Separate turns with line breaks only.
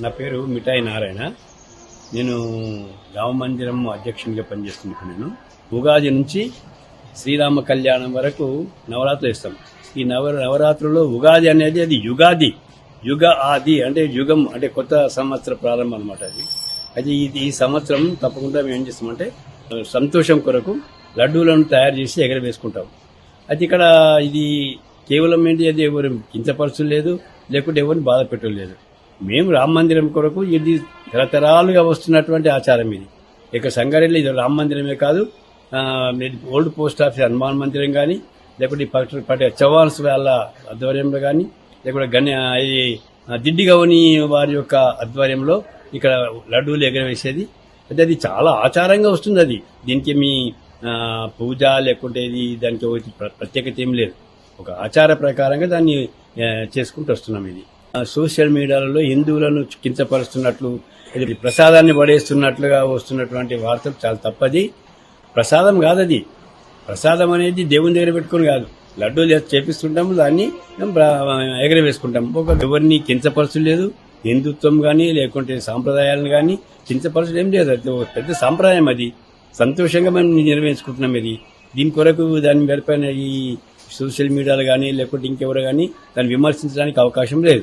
నా పేరు మిఠాయి నారాయణ. నేను రామ మందిరం అధ్యక్షునిగా పనిచేస్తున్నాను. నేను ఉగాది నుంచి శ్రీరామ కళ్యాణం వరకు నవరాత్రులు ఇస్తాం. ఈ నవరాత్రుల్లో ఉగాది అనేది అది యుగాది, యుగ ఆది అంటే యుగం అంటే కొత్త సంవత్సర ప్రారంభం అనమాట. అది ఈ సంవత్సరం తప్పకుండా మేము ఏం చేస్తామంటే సంతోషం కొరకు లడ్డూలను తయారు చేసి ఎగరవేసుకుంటాం. అది ఇక్కడ ఇది కేవలం ఏంటి, అది ఎవరు కించపరచలేదు, లేకుంటే ఎవరిని బాధ పెట్టలేదు. మేము రామ మందిరం కొరకు ఇది తరతరాలుగా వస్తున్నటువంటి ఆచారం. ఇది ఇక సంగారెడ్డిలో ఇది రామ మందిరమే కాదు, ఓల్డ్ పోస్ట్ ఆఫీస్ హనుమాన్ మందిరం కానీ, లేకుంటే పటే చౌహాన్స్ వాళ్ళ ఆధ్వర్యంలో కానీ, లేకుంటే దిడ్డి గౌని వారి యొక్క ఆధ్వర్యంలో ఇక్కడ లడ్డూలు ఎగరవేసేది. అంటే అది చాలా ఆచారంగా వస్తుంది. అది దీనికి మీ పూజ లేకుంటే దానికి ప్రత్యేకత ఏం లేదు. ఒక ఆచార ప్రకారంగా దాన్ని చేసుకుంటూ వస్తున్నాం. ఇది సోషల్ మీడియాలలో హిందువులను కించపరుస్తున్నట్లు, ఇది ప్రసాదాన్ని పడేస్తున్నట్లుగా వస్తున్నటువంటి వార్తలు చాలా తప్పది. ప్రసాదం కాదు అది. ప్రసాదం అనేది దేవుని దగ్గర పెట్టుకుని కాదు, లడ్డూలు చేపిస్తుంటాము, దాన్ని ఎగరవేసుకుంటాం. ఎవరిని కించపరచలేదు. హిందుత్వం కానీ లేకుంటే సాంప్రదాయాలను కానీ కించపరచడం ఏం లేదు. అది పెద్ద సాంప్రదాయం. అది సంతోషంగా మనం నిర్వహించుకుంటున్నాం. ఇది దీని కొరకు దాని పేరుపైన ఈ సోషల్ మీడియాలు కానీ లేకుంటే ఇంకెవరు కానీ దాన్ని విమర్శించడానికి అవకాశం లేదు.